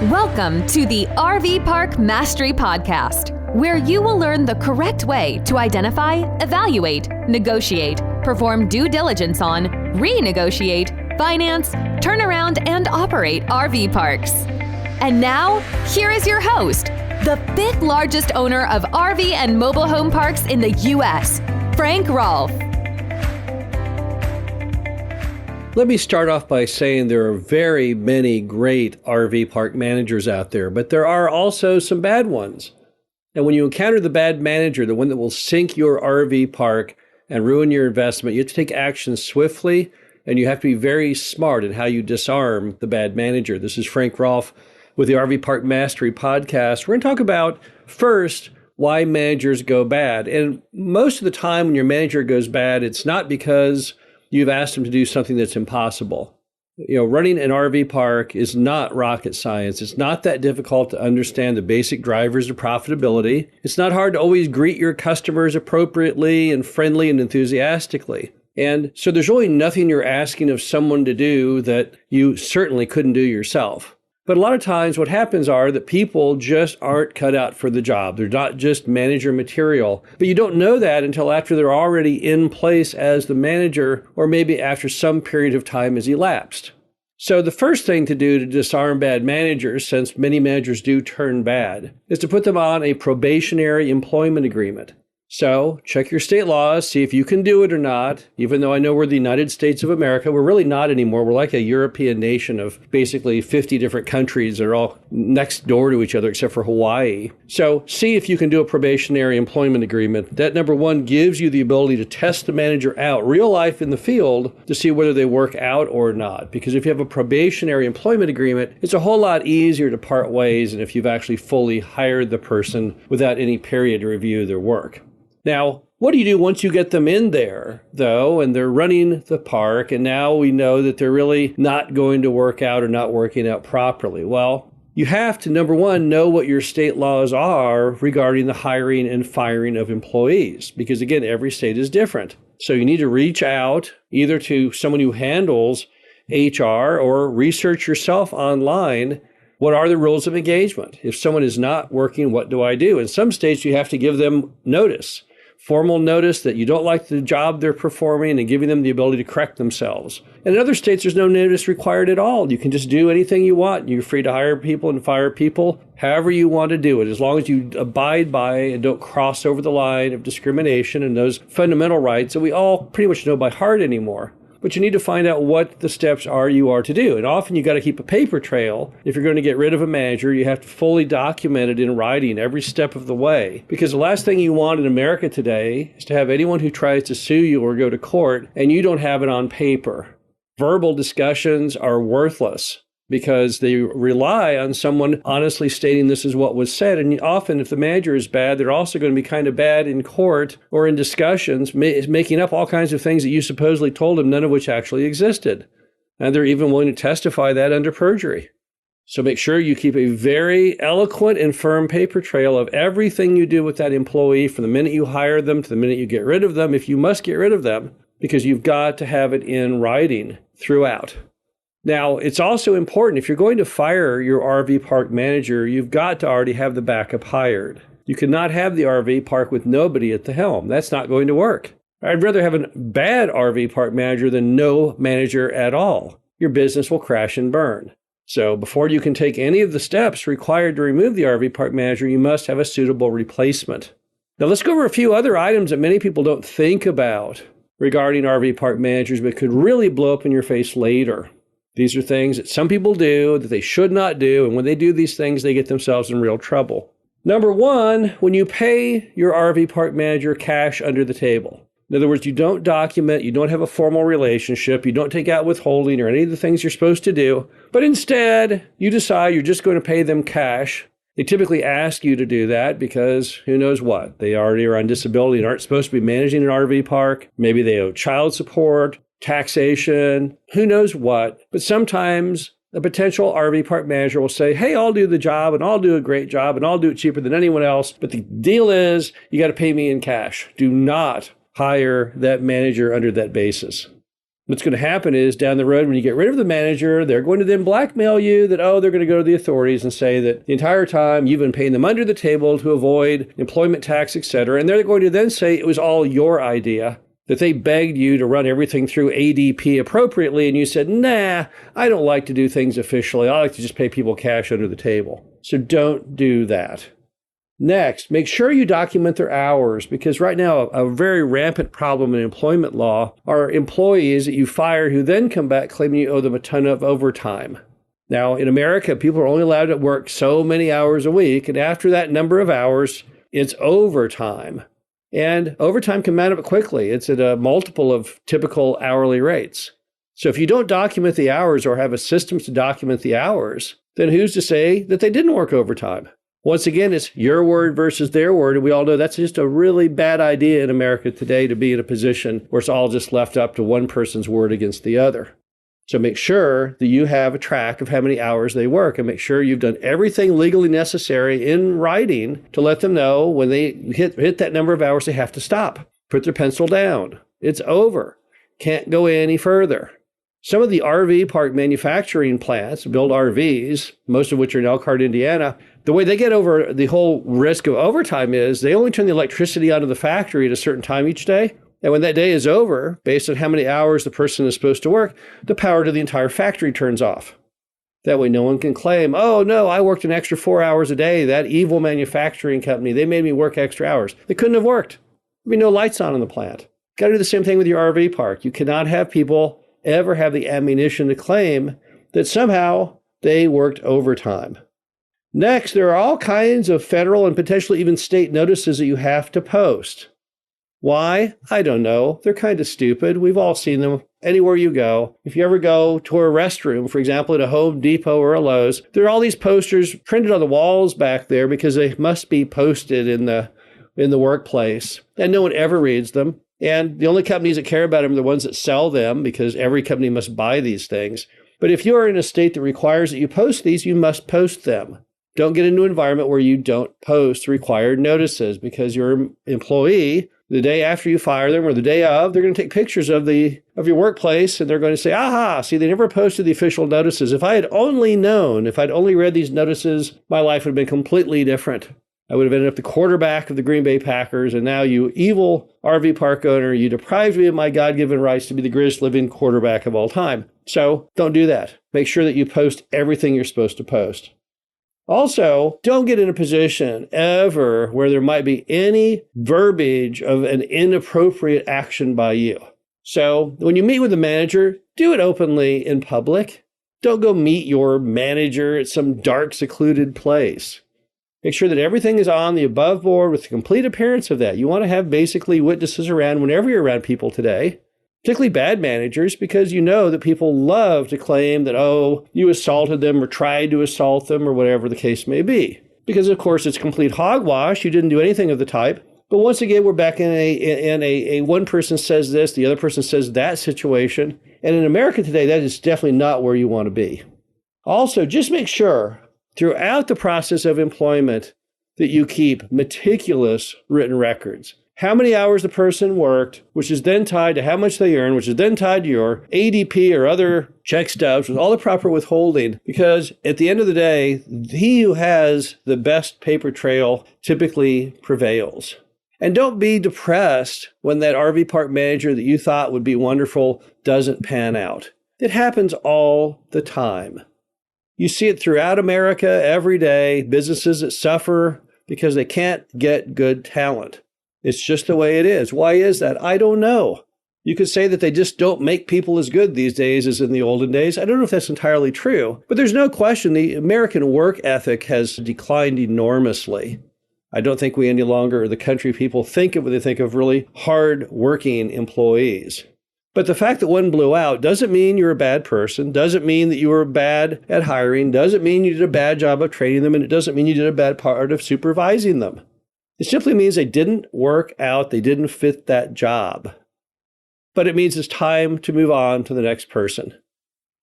Welcome to the RV Park Mastery Podcast, where you will learn the correct way to identify, evaluate, negotiate, perform due diligence on, renegotiate, finance, turn around, and operate RV parks. And now, here is your host, the fifth largest owner of RV and mobile home parks in the U.S., Frank Rolfe. Let me start off by saying there are very many great RV park managers out there, but there are also some bad ones. And when you encounter the bad manager, the one that will sink your RV park and ruin your investment, you have to take action swiftly, and you have to be very smart in how you disarm the bad manager. This is Frank Rolfe with the RV Park Mastery Podcast. We're going to talk about, first, why managers go bad. And most of the time when your manager goes bad, it's not because you've asked them to do something that's impossible. Running an RV park is not rocket science. It's not that difficult to understand the basic drivers of profitability. It's not hard to always greet your customers appropriately and friendly and enthusiastically. And so there's really nothing you're asking of someone to do that you certainly couldn't do yourself. But a lot of times what happens are that people just aren't cut out for the job. They're not just manager material. But you don't know that until after they're already in place as the manager, or maybe after some period of time has elapsed. So the first thing to do to disarm bad managers, since many managers do turn bad, is to put them on a probationary employment agreement. So check your state laws, see if you can do it or not. Even though I know we're the United States of America, we're really not anymore. We're like a European nation of basically 50 different countries that are all next door to each other except for Hawaii. So see if you can do a probationary employment agreement. That, number one, gives you the ability to test the manager out, real life in the field, to see whether they work out or not. Because if you have a probationary employment agreement, it's a whole lot easier to part ways than if you've actually fully hired the person without any period to review their work. Now, what do you do once you get them in there, though, and they're running the park, and now we know that they're really not going to work out or not working out properly? Well, you have to, number one, know what your state laws are regarding the hiring and firing of employees, because, again, every state is different. So you need to reach out either to someone who handles HR or research yourself online. What are the rules of engagement? If someone is not working, what do I do? In some states, you have to give them notice. Formal notice that you don't like the job they're performing and giving them the ability to correct themselves. And in other states, there's no notice required at all. You can just do anything you want. You're free to hire people and fire people however you want to do it, as long as you abide by and don't cross over the line of discrimination and those fundamental rights that we all pretty much know by heart anymore. But you need to find out what the steps are you are to do. And often you got to keep a paper trail. If you're going to get rid of a manager, you have to fully document it in writing every step of the way. Because the last thing you want in America today is to have anyone who tries to sue you or go to court and you don't have it on paper. Verbal discussions are worthless because they rely on someone honestly stating this is what was said. And often if the manager is bad, they're also going to be kind of bad in court or in discussions, making up all kinds of things that you supposedly told them, none of which actually existed. And they're even willing to testify that under perjury. So make sure you keep a very eloquent and firm paper trail of everything you do with that employee from the minute you hire them to the minute you get rid of them, if you must get rid of them, because you've got to have it in writing throughout. Now, it's also important, if you're going to fire your RV park manager, you've got to already have the backup hired. You cannot have the RV park with nobody at the helm. That's not going to work. I'd rather have a bad RV park manager than no manager at all. Your business will crash and burn. So before you can take any of the steps required to remove the RV park manager, you must have a suitable replacement. Now, let's go over a few other items that many people don't think about regarding RV park managers, but could really blow up in your face later. These are things that some people do that they should not do, and when they do these things, they get themselves in real trouble. Number one, when you pay your RV park manager cash under the table. In other words, you don't document, you don't have a formal relationship, you don't take out withholding or any of the things you're supposed to do, but instead, you decide you're just going to pay them cash. They typically ask you to do that because who knows what? They already are on disability and aren't supposed to be managing an RV park. Maybe they owe child support, taxation, who knows what. But sometimes a potential RV park manager will say, hey, I'll do the job and I'll do a great job and I'll do it cheaper than anyone else. But the deal is you got to pay me in cash. Do not hire that manager under that basis. What's going to happen is down the road, when you get rid of the manager, they're going to then blackmail you that, they're going to go to the authorities and say that the entire time you've been paying them under the table to avoid employment tax, et cetera. And they're going to then say it was all your idea, that they begged you to run everything through ADP appropriately. And you said, nah, I don't like to do things officially. I like to just pay people cash under the table. So don't do that. Next, make sure you document their hours, because right now a very rampant problem in employment law are employees that you fire who then come back claiming you owe them a ton of overtime. Now, in America, people are only allowed to work so many hours a week, and after that number of hours, it's overtime. And overtime can mount up quickly. It's at a multiple of typical hourly rates. So if you don't document the hours or have a system to document the hours, then who's to say that they didn't work overtime? Once again, it's your word versus their word. And we all know that's just a really bad idea in America today, to be in a position where it's all just left up to one person's word against the other. So make sure that you have a track of how many hours they work, and make sure you've done everything legally necessary in writing to let them know when they hit that number of hours, they have to stop, put their pencil down. It's over. Can't go any further. Some of the RV park manufacturing plants build RVs, most of which are in Elkhart, Indiana. The way they get over the whole risk of overtime is they only turn the electricity on to the factory at a certain time each day. And when that day is over, based on how many hours the person is supposed to work, the power to the entire factory turns off. That way no one can claim, oh no, I worked an extra 4 hours a day. That evil manufacturing company, they made me work extra hours. They couldn't have worked. There'd be no lights on in the plant. Got to do the same thing with your RV park. You cannot have people ever have the ammunition to claim that somehow they worked overtime. Next, there are all kinds of federal and potentially even state notices that you have to post. Why? I don't know. They're kind of stupid. We've all seen them anywhere you go. If you ever go to a restroom, for example, at a Home Depot or a Lowe's, there are all these posters printed on the walls back there because they must be posted in the workplace, and no one ever reads them. And the only companies that care about them are the ones that sell them, because every company must buy these things. But if you are in a state that requires that you post these, you must post them. Don't get into an environment where you don't post required notices, because your employee, the day after you fire them or the day of, they're going to take pictures of your workplace, and they're going to say, aha, see, they never posted the official notices. If I had only known, if I'd only read these notices, my life would have been completely different. I would have ended up the quarterback of the Green Bay Packers, and now you evil RV park owner, you deprived me of my God-given rights to be the greatest living quarterback of all time. So don't do that. Make sure that you post everything you're supposed to post. Also, don't get in a position ever where there might be any verbiage of an inappropriate action by you. So when you meet with a manager, do it openly in public. Don't go meet your manager at some dark, secluded place. Make sure that everything is on the above board with the complete appearance of that. You want to have basically witnesses around whenever you're around people today, particularly bad managers, because you know that people love to claim that, oh, you assaulted them or tried to assault them or whatever the case may be. Because, of course, it's complete hogwash. You didn't do anything of the type. But once again, we're back in a one person says this, the other person says that situation. And in America today, that is definitely not where you want to be. Also, just make sure throughout the process of employment that you keep meticulous written records. How many hours the person worked, which is then tied to how much they earn, which is then tied to your ADP or other check stubs with all the proper withholding. Because at the end of the day, he who has the best paper trail typically prevails. And don't be depressed when that RV park manager that you thought would be wonderful doesn't pan out. It happens all the time. You see it throughout America every day, businesses that suffer because they can't get good talent. It's just the way it is. Why is that? I don't know. You could say that they just don't make people as good these days as in the olden days. I don't know if that's entirely true, but there's no question the American work ethic has declined enormously. I don't think we any longer, the country people think of when they think of really hard-working employees. But the fact that one blew out doesn't mean you're a bad person, doesn't mean that you were bad at hiring, doesn't mean you did a bad job of training them, and it doesn't mean you did a bad part of supervising them. It simply means they didn't work out, they didn't fit that job. But it means it's time to move on to the next person.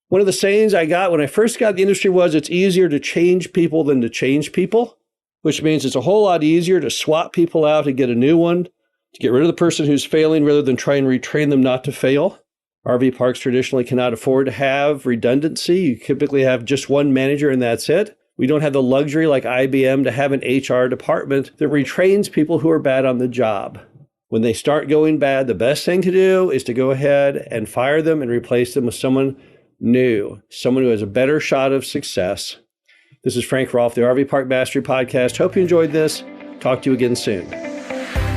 One of the sayings I got when I first got in the industry was, it's easier to change people than to change people, which means it's a whole lot easier to swap people out and get a new one, to get rid of the person who's failing rather than try and retrain them not to fail. RV parks traditionally cannot afford to have redundancy. You typically have just one manager and that's it. We don't have the luxury like IBM to have an HR department that retrains people who are bad on the job. When they start going bad, the best thing to do is to go ahead and fire them and replace them with someone new, someone who has a better shot of success. This is Frank Rolfe, the RV Park Mastery Podcast. Hope you enjoyed this. Talk to you again soon.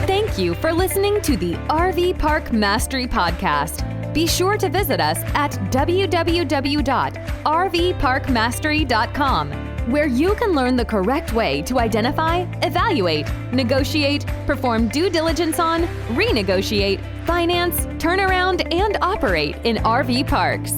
Thank you for listening to the RV Park Mastery Podcast. Be sure to visit us at www.rvparkmastery.com, where you can learn the correct way to identify, evaluate, negotiate, perform due diligence on, renegotiate, finance, turn around, and operate in RV parks.